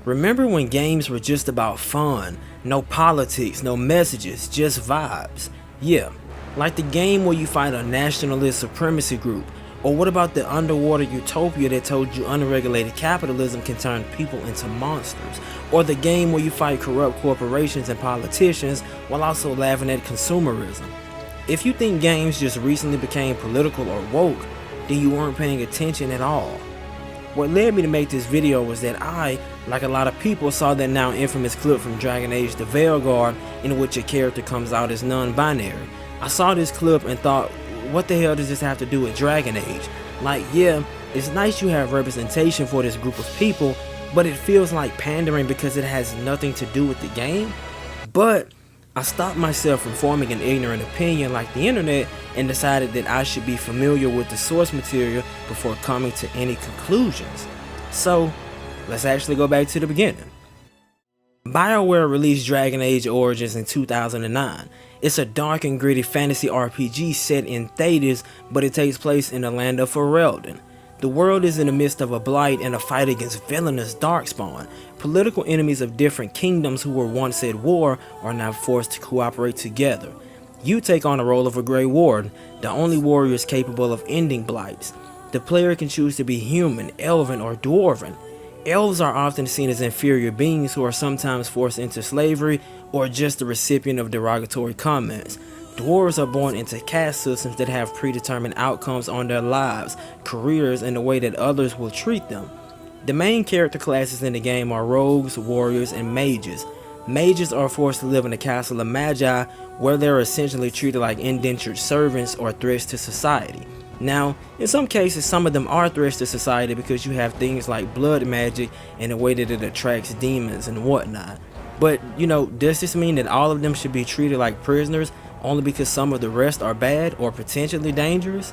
Remember when games were just about fun, no politics, no messages, just vibes? Yeah, like the game where you fight a nationalist supremacy group, or what about the underwater utopia that told you unregulated capitalism can turn people into monsters, or the game where you fight corrupt corporations and politicians while also laughing at consumerism? If you think games just recently became political or woke, then you weren't paying attention at all. What led me to make this video was that I, like a lot of people, saw that now infamous clip from Dragon Age the Veilguard in which a character comes out as non-binary. I saw this clip and thought, what the hell does this have to do with Dragon Age? Like, yeah, it's nice you have representation for this group of people, but it feels like pandering because it has nothing to do with the game. But I stopped myself from forming an ignorant opinion like the internet and decided that I should be familiar with the source material before coming to any conclusions. So, let's actually go back to the beginning. BioWare released Dragon Age Origins in 2009. It's a dark and gritty fantasy RPG set in Thedas, but it takes place in the land of Ferelden. The world is in the midst of a blight and a fight against villainous darkspawn. Political enemies of different kingdoms who were once at war are now forced to cooperate together. You take on the role of a Grey Warden, the only warriors capable of ending blights. The player can choose to be human, elven, or dwarven. Elves are often seen as inferior beings who are sometimes forced into slavery or just the recipient of derogatory comments. Dwarves are born into caste systems that have predetermined outcomes on their lives, careers, and the way that others will treat them. The main character classes in the game are rogues, warriors, and mages. Mages are forced to live in the castle of Magi, where they're essentially treated like indentured servants or threats to society. Now, in some cases, some of them are threats to society because you have things like blood magic and the way that it attracts demons and whatnot. But, does this mean that all of them should be treated like prisoners only because some of the rest are bad or potentially dangerous?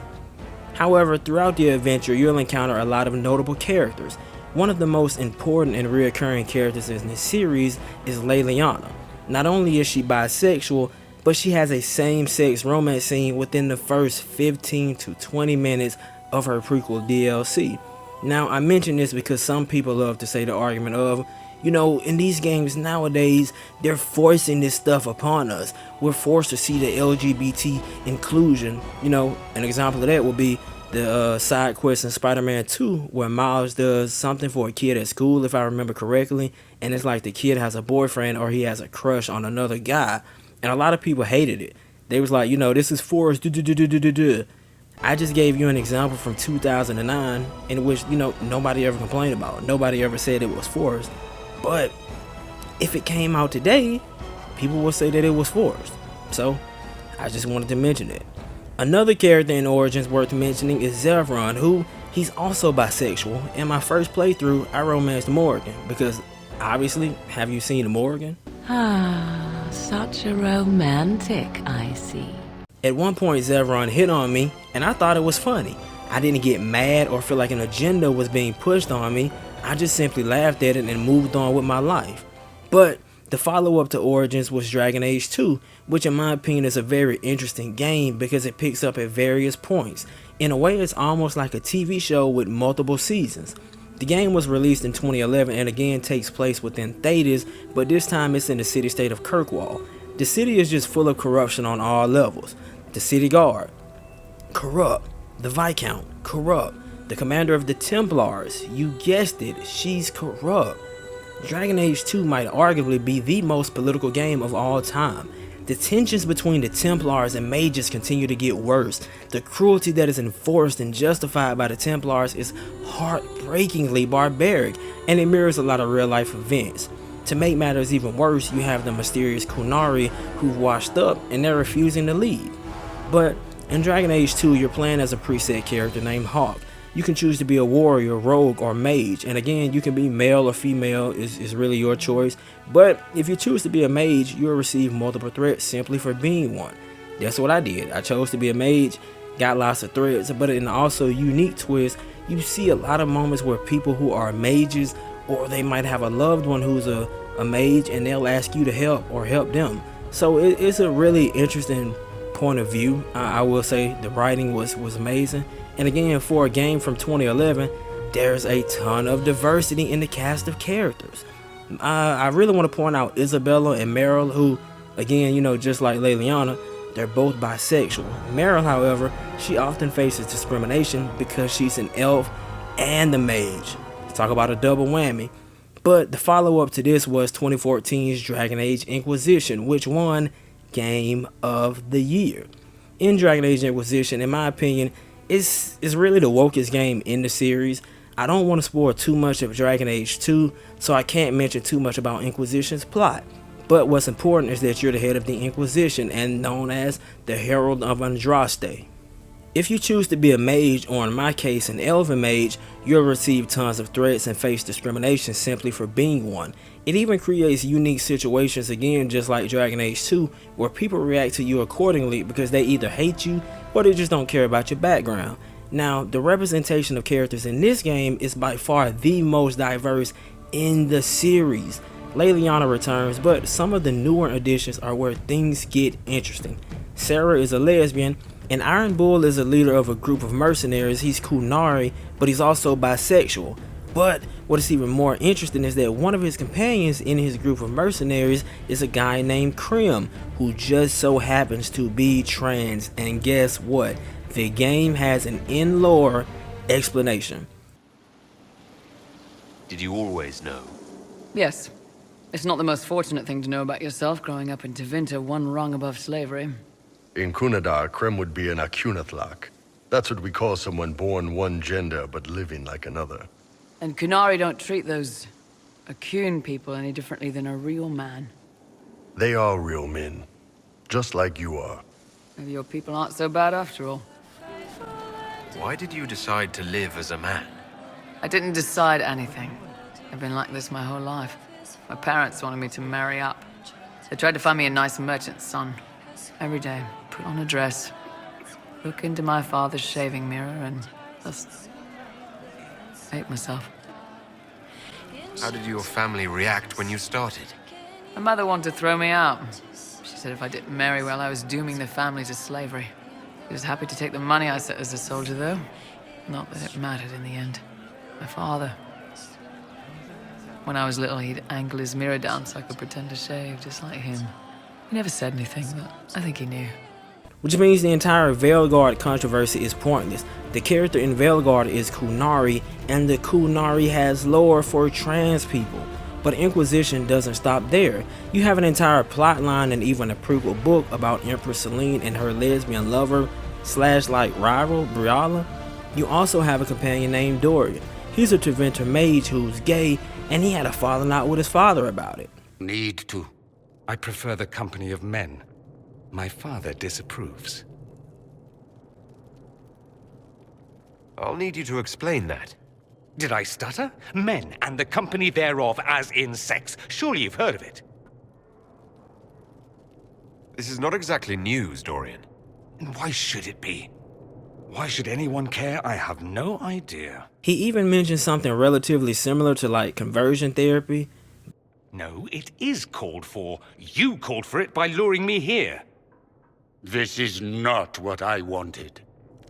However, throughout the adventure, you'll encounter a lot of notable characters. One of the most important and reoccurring characters in this series is Leliana. Not only is she bisexual, but she has a same-sex romance scene within the first 15 to 20 minutes of her prequel DLC. Now, I mention this because some people love to say the argument of, in these games nowadays, they're forcing this stuff upon us. We're forced to see the LGBT inclusion. An example of that would be the side quest in Spider-Man 2, where Miles does something for a kid at school, if I remember correctly, and it's like the kid has a boyfriend or he has a crush on another guy, and a lot of people hated it. They was like, this is forced. I just gave you an example from 2009 in which, nobody ever complained about it. Nobody ever said it was forced. But if it came out today, people will say that it was forced. So I just wanted to mention it. Another character in Origins worth mentioning is Zevran, who he's also bisexual. In my first playthrough, I romanced Morgan because obviously, have you seen Morgan? Ah, such a romantic, I see. At one point, Zevran hit on me, and I thought it was funny. I didn't get mad or feel like an agenda was being pushed on me. I just simply laughed at it and moved on with my life. But the follow-up to Origins was Dragon Age 2, which in my opinion is a very interesting game because it picks up at various points. In a way, it's almost like a TV show with multiple seasons. The game was released in 2011 and again takes place within Thedas, but this time it's in the city-state of Kirkwall. The city is just full of corruption on all levels. The city guard, corrupt. The Viscount, corrupt. The commander of the Templars, you guessed it, she's corrupt. Dragon Age 2 might arguably be the most political game of all time. The tensions between the Templars and mages continue to get worse. The cruelty that is enforced and justified by the Templars is heartbreakingly barbaric, and it mirrors a lot of real life events. To make matters even worse, you have the mysterious Kunari who've washed up and they're refusing to leave. But in Dragon Age 2, you're playing as a preset character named Hawk. You can choose to be a warrior, rogue, or mage, and again, you can be male or female, is really your choice. But if you choose to be a mage, you'll receive multiple threats simply for being one. That's what I did. I chose to be a mage, got lots of threats, but in also unique twist, you see a lot of moments where people who are mages, or they might have a loved one who's a mage, and they'll ask you to help or help them. So it's a really interesting point of view. I will say the writing was amazing. And again, for a game from 2011, there's a ton of diversity in the cast of characters. I really want to point out Isabella and Meryl, who, again, just like Leliana, they're both bisexual. Meryl, however, she often faces discrimination because she's an elf and a mage. Talk about a double whammy. But the follow-up to this was 2014's Dragon Age Inquisition, which won Game of the Year. In Dragon Age Inquisition, in my opinion, is really the wokest game in the series. I don't want to spoil too much of Dragon Age 2, so I can't mention too much about Inquisition's plot. But what's important is that you're the head of the Inquisition and known as the Herald of Andraste. If you choose to be a mage, or in my case an elven mage, you'll receive tons of threats and face discrimination simply for being one. It even creates unique situations, again just like Dragon Age 2, where people react to you accordingly because they either hate you or they just don't care about your background. Now, the representation of characters in this game is by far the most diverse in the series. Leliana returns, but some of the newer additions are where things get interesting. Sarah is a lesbian, and Iron Bull is a leader of a group of mercenaries. He's Kunari, but he's also bisexual. But what is even more interesting is that one of his companions in his group of mercenaries is a guy named Krem, who just so happens to be trans. And guess what? The game has an in-lore explanation. Did you always know? Yes. It's not the most fortunate thing to know about yourself, growing up in Tevinter, one rung above slavery. In Kunadar, Krem would be an Akunathlak. That's what we call someone born one gender but living like another. And Kunari don't treat those Akun people any differently than a real man. They are real men, just like you are. Maybe your people aren't so bad after all. Why did you decide to live as a man? I didn't decide anything. I've been like this my whole life. My parents wanted me to marry up. They tried to find me a nice merchant's son. Every day, put on a dress, look into my father's shaving mirror, and just hate myself. How did your family react when you started? My mother wanted to throw me out. She said if I didn't marry well, I was dooming the family to slavery. She was happy to take the money I set as a soldier, though. Not that it mattered in the end. My father. When I was little, he'd angle his mirror down so I could pretend to shave, just like him. He never said anything, but I think he knew. Which means the entire Veilguard controversy is pointless. The character in Veilguard is Kunari, and the Kunari has lore for trans people. But Inquisition doesn't stop there. You have an entire plotline and even a prequel book about Empress Celine and her lesbian lover / rival, Briala. You also have a companion named Dorian. He's a Tevinter mage who's gay, and he had a falling out with his father about it. Need to. I prefer the company of men. My father disapproves. I'll need you to explain that. Did I stutter? Men and the company thereof, as in sex. Surely you've heard of it. This is not exactly news, Dorian. And why should it be? Why should anyone care? I have no idea. He even mentioned something relatively similar to like conversion therapy. No, it is called for. You called for it by luring me here. This is not what I wanted.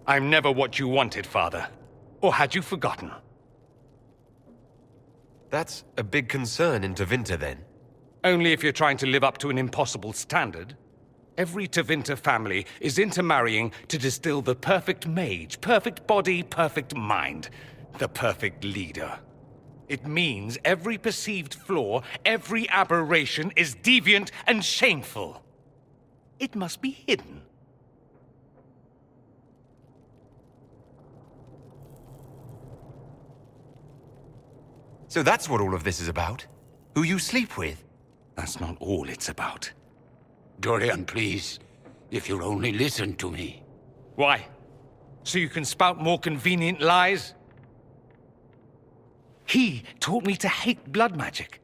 I'm never what you wanted, Father. Or had you forgotten? That's a big concern in Tevinter, then. Only if you're trying to live up to an impossible standard. Every Tevinter family is intermarrying to distill the perfect mage, perfect body, perfect mind, the perfect leader. It means every perceived flaw, every aberration is deviant and shameful. It must be hidden. So that's what all of this is about? Who you sleep with? That's not all it's about. Dorian, please. If you'll only listen to me. Why? So you can spout more convenient lies? He taught me to hate blood magic.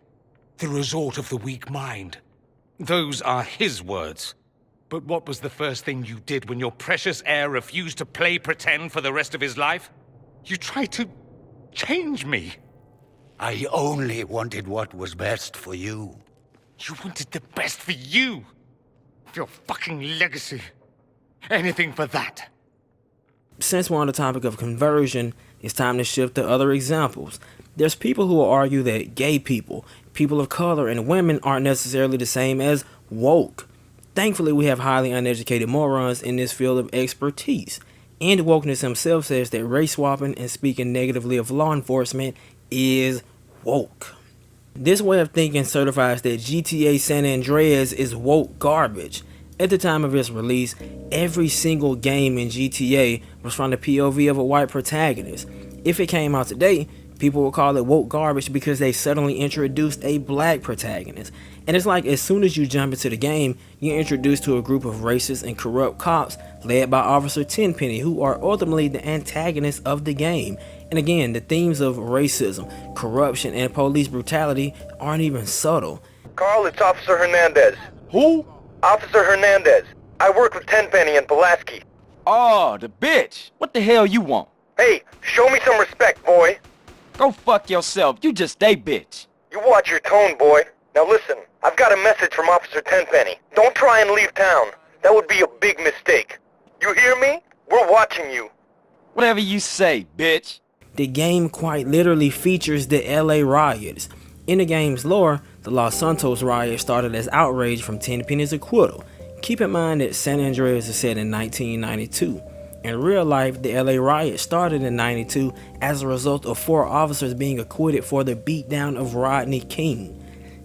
The resort of the weak mind. Those are his words. But what was the first thing you did when your precious heir refused to play pretend for the rest of his life? You tried to change me. I only wanted what was best for you. You wanted the best for you. Your fucking legacy. Anything for that. Since we're on the topic of conversion, it's time to shift to other examples. There's people who will argue that gay people, people of color, and women aren't necessarily the same as woke. Thankfully, we have highly uneducated morons in this field of expertise. And wokeness himself says that race swapping and speaking negatively of law enforcement is woke. This way of thinking certifies that GTA San Andreas is woke garbage. At the time of its release, every single game in GTA was from the POV of a white protagonist. If it came out today, people would call it woke garbage because they suddenly introduced a black protagonist. And it's like as soon as you jump into the game, you're introduced to a group of racist and corrupt cops led by Officer Tenpenny, who are ultimately the antagonists of the game. And again, the themes of racism, corruption, and police brutality aren't even subtle. Carl, it's Officer Hernandez. Who? Officer Hernandez. I work with Tenpenny and Pulaski. Oh, the bitch. What the hell you want? Hey, show me some respect, boy. Go fuck yourself. You just a bitch. You watch your tone, boy. Now listen, I've got a message from Officer Tenpenny. Don't try and leave town. That would be a big mistake. You hear me? We're watching you. Whatever you say, bitch. The game quite literally features the LA riots. In the game's lore, the Los Santos riot started as outrage from Tenpenny's acquittal. Keep in mind that San Andreas is set in 1992. In real life, the LA riot started in 92 as a result of 4 officers being acquitted for the beatdown of Rodney King.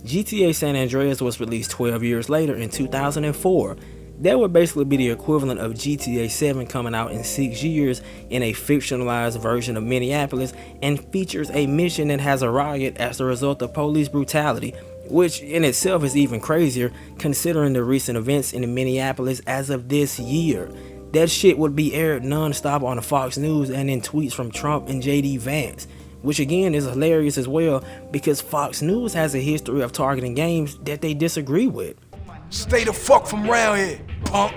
GTA San Andreas was released 12 years later in 2004. That would basically be the equivalent of GTA 7 coming out in 6 years in a fictionalized version of Minneapolis, and features a mission that has a riot as a result of police brutality, which in itself is even crazier considering the recent events in Minneapolis as of this year. That shit would be aired non-stop on Fox News and in tweets from Trump and JD Vance, which again is hilarious as well because Fox News has a history of targeting games that they disagree with. Stay the fuck from around here, punk.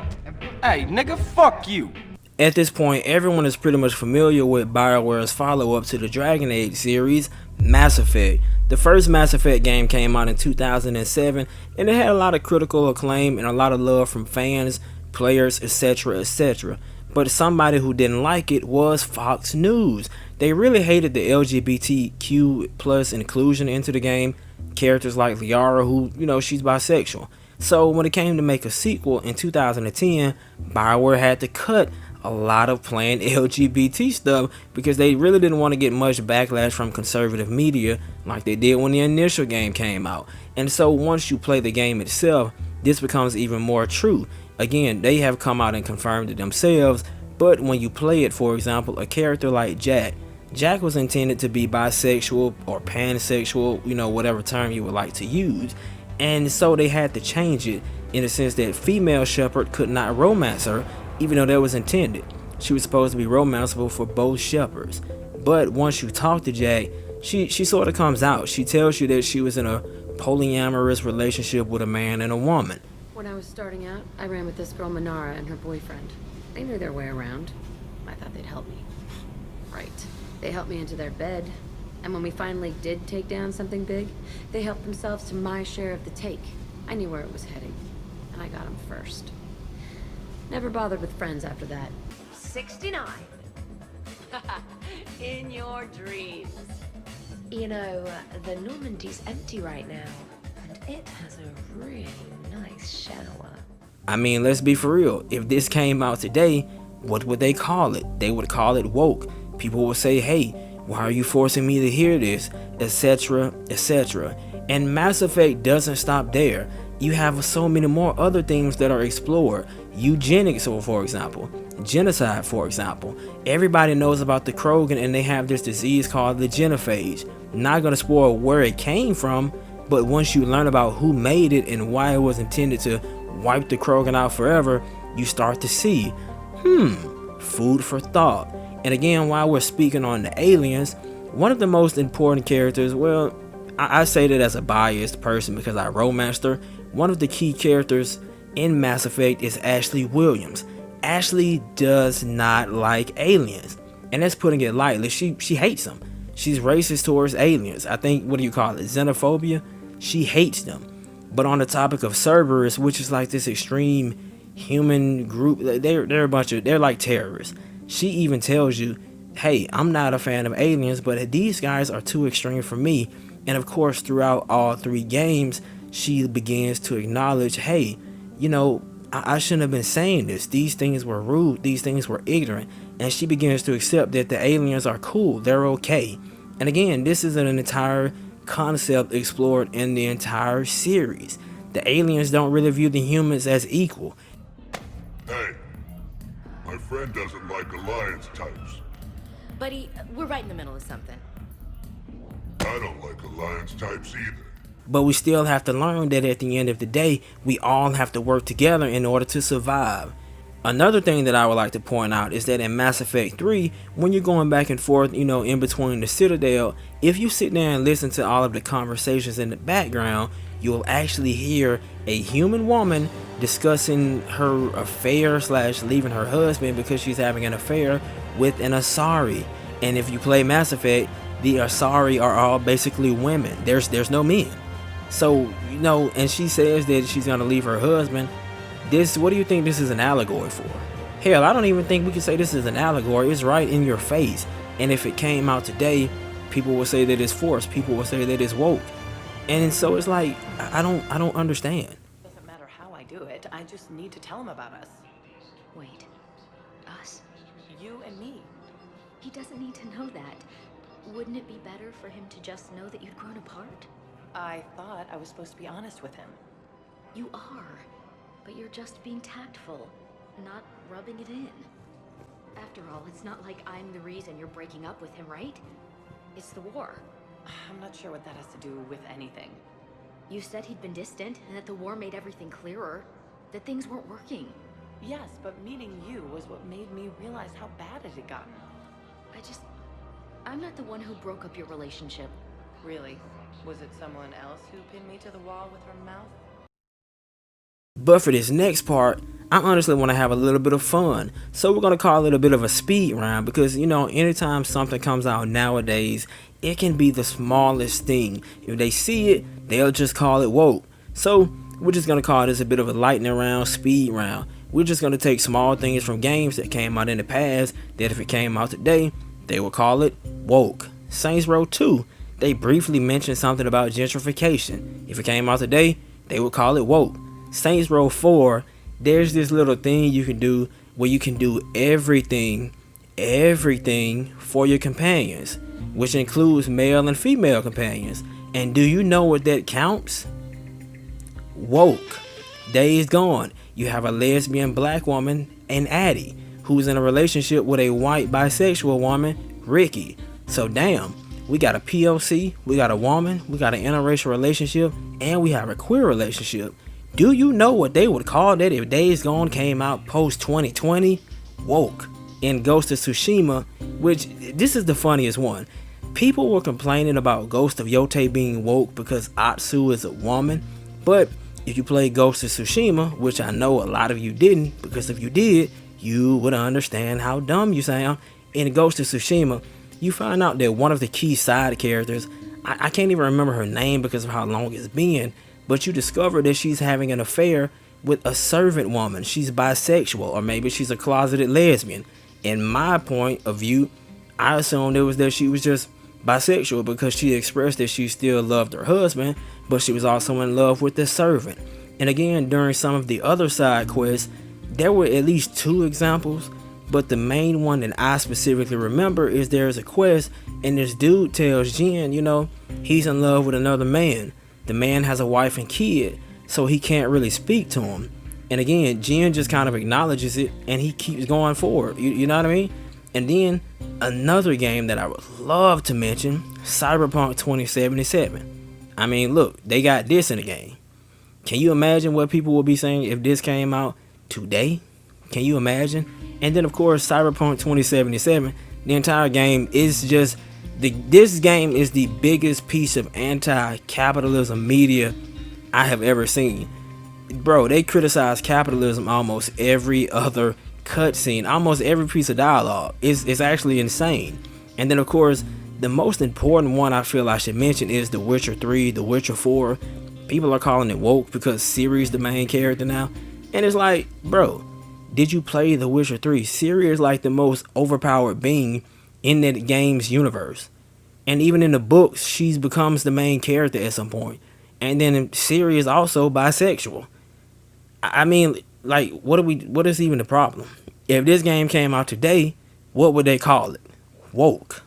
Hey, nigga, fuck you. At this point, everyone is pretty much familiar with BioWare's follow-up to the Dragon Age series, Mass Effect. The first Mass Effect game came out in 2007, and it had a lot of critical acclaim and a lot of love from fans, players, etc, etc. But somebody who didn't like it was Fox News. They really hated the LGBTQ plus inclusion into the game. Characters like Liara, who, she's bisexual. So when it came to make a sequel in 2010, BioWare had to cut a lot of planned LGBT stuff because they really didn't want to get much backlash from conservative media like they did when the initial game came out. And so once you play the game itself, this becomes even more true. Again, they have come out and confirmed it themselves, but when you play it, for example, a character like Jack was intended to be bisexual or pansexual, whatever term you would like to use. And so they had to change it in the sense that female Shepard could not romance her, even though that was intended. She was supposed to be romanceable for both Shepards. But once you talk to Jack, she sort of comes out. She tells you that she was in a polyamorous relationship with a man and a woman. When I was starting out, I ran with this girl Manara and her boyfriend. They knew their way around. I thought they'd help me. Right. They helped me into their bed. And when we finally did take down something big, they helped themselves to my share of the take. I knew where it was heading, and I got them first. Never bothered with friends after that. 69. In your dreams. You know, the Normandy's empty right now, and it has a really nice shower. I mean, let's be for real. If this came out today, what would they call it? They would call it woke. People would say, hey, why are you forcing me to hear this, etc, etc. And Mass Effect doesn't stop there. You have so many more other themes that are explored. Eugenics, for example. Genocide, for example. Everybody knows about the Krogan and they have this disease called the Genophage. Not gonna spoil where it came from, but once you learn about who made it and why it was intended to wipe the Krogan out forever, you start to see, food for thought. And again, while we're speaking on the aliens, one of the most important characters, well, I say that as a biased person because I romanced her. One of the key characters in Mass Effect is Ashley Williams. Ashley does not like aliens, and that's putting it lightly. She hates them. She's racist towards aliens. I think, what do you call it, xenophobia? She hates them. But on the topic of Cerberus, which is like this extreme human group, they're like terrorists. She even tells you, hey, I'm not a fan of aliens, but these guys are too extreme for me. And of course, throughout all 3 games, she begins to acknowledge, hey, you know, I shouldn't have been saying this. These things were rude. These things were ignorant. And she begins to accept that the aliens are cool. They're okay. And again, this is an entire concept explored in the entire series. The aliens don't really view the humans as equal. Hey, my friend doesn't like alliance types. Buddy, we're right in the middle of something. I don't like alliance types either. But we still have to learn that at the end of the day, we all have to work together in order to survive. Another thing that I would like to point out is that in Mass Effect 3, when you're going back and forth, you know, in between the Citadel, if you sit there and listen to all of the conversations in the background, you'll actually hear a human woman discussing her affair / leaving her husband because she's having an affair with an Asari. And if you play Mass Effect, the Asari are all basically women. There's no men. So, you know, and she says that she's gonna leave her husband. What do you think this is an allegory for? Hell, I don't even think we can say this is an allegory. It's right in your face. And if it came out today, people would say that it's forced. People would say that it's woke. And so it's like, I don't understand. Doesn't matter how I do it. I just need to tell him about us. Wait. Us? You and me. He doesn't need to know that. Wouldn't it be better for him to just know that you'd grown apart? I thought I was supposed to be honest with him. You are. But you're just being tactful, not rubbing it in. After all, it's not like I'm the reason you're breaking up with him, right? It's the war. I'm not sure what that has to do with anything. You said he'd been distant, and that the war made everything clearer. That things weren't working. Yes, but meeting you was what made me realize how bad it had gotten. I'm not the one who broke up your relationship. Really? Was it someone else who pinned me to the wall with her mouth? But for this next part, I honestly want to have a little bit of fun. So we're going to call it a bit of a speed round because, you know, anytime something comes out nowadays, it can be the smallest thing. If they see it, they'll just call it woke. So we're just going to call this a bit of a lightning round, speed round. We're just going to take small things from games that came out in the past that if it came out today, they would call it woke. Saints Row 2, they briefly mentioned something about gentrification. If it came out today, they would call it woke. Saints Row 4, there's this little thing you can do where you can do everything for your companions, which includes male and female companions. And do you know what that counts? Woke. Days Gone, you have a lesbian black woman, and Addie, who's in a relationship with a white bisexual woman, Ricky. So damn, we got a POC, we got a woman, we got an interracial relationship, and we have a queer relationship. Do you know what they would call that if Days Gone came out post 2020? Woke. In Ghost of Tsushima, which this is the funniest one. People were complaining about Ghost of Yote being woke because Atsu is a woman, but if you play Ghost of Tsushima, which I know a lot of you didn't, because if you did, you would understand how dumb you sound. In Ghost of Tsushima, you find out that one of the key side characters, I can't even remember her name because of how long it's been, but you discover that she's having an affair with a servant woman. She's bisexual, or maybe she's a closeted lesbian. In my point of view, I assumed it was that she was just bisexual because she expressed that she still loved her husband, but she was also in love with the servant. And again, during some of the other side quests, there were at least 2 examples, but the main one that I specifically remember is there's a quest and this dude tells Jen, you know, he's in love with another man. The man has a wife and kid, so he can't really speak to him. And again, Jen just kind of acknowledges it and he keeps going forward. You know what I mean? And then another game that I would love to mention, Cyberpunk 2077. I mean, look, they got this in the game. Can you imagine what people would be saying if this came out today? Can you imagine? And then of course, Cyberpunk 2077, the entire game is just this game is the biggest piece of anti-capitalism media I have ever seen. Bro, they criticize capitalism almost every other cutscene, almost every piece of dialogue. It's actually insane. And then of course, the most important one I feel I should mention is The Witcher 3, The Witcher 4. People are calling it woke because Ciri's the main character now. And it's like, bro, did you play The Witcher 3? Ciri is like the most overpowered being in that game's universe. And even in the books, she becomes the main character at some point. And then Siri is also bisexual. I mean, like, what is even the problem? If this game came out today, what would they call it? Woke.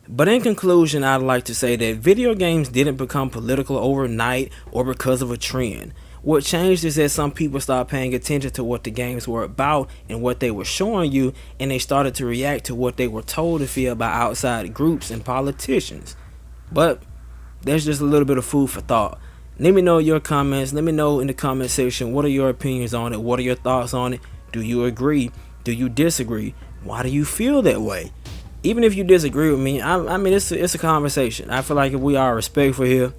But in conclusion, I'd like to say that video games didn't become political overnight or because of a trend. What changed is that some people started paying attention to what the games were about and what they were showing you, and they started to react to what they were told to feel by outside groups and politicians. But there's just a little bit of food for thought. Let me know your comments. Let me know in the comment section, what are your opinions on it? What are your thoughts on it? Do you agree? Do you disagree? Why do you feel that way? Even if you disagree with me, I mean, it's a conversation. I feel like if we are respectful here,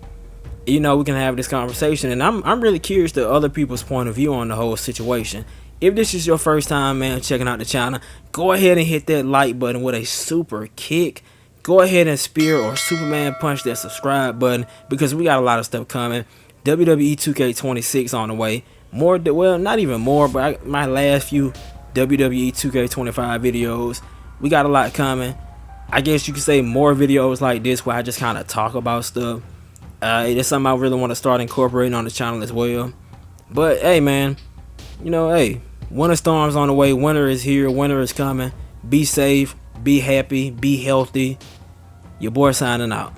you know, we can have this conversation. And I'm really curious to other people's point of view on the whole situation. If this is your first time, man, checking out the channel, go ahead and hit that like button with a super kick. Go ahead and spear or Superman punch that subscribe button, because we got a lot of stuff coming. WWE 2K26 on the way. More, well, not even more, but my last few WWE 2K25 videos. We got a lot coming. I guess you could say more videos like this where I just kind of talk about stuff. It's something I really want to start incorporating on the channel as well. But hey, man, you know, hey, winter storm's on the way. Winter is here. Winter is coming. Be safe. Be happy. Be healthy. Your boy signing out.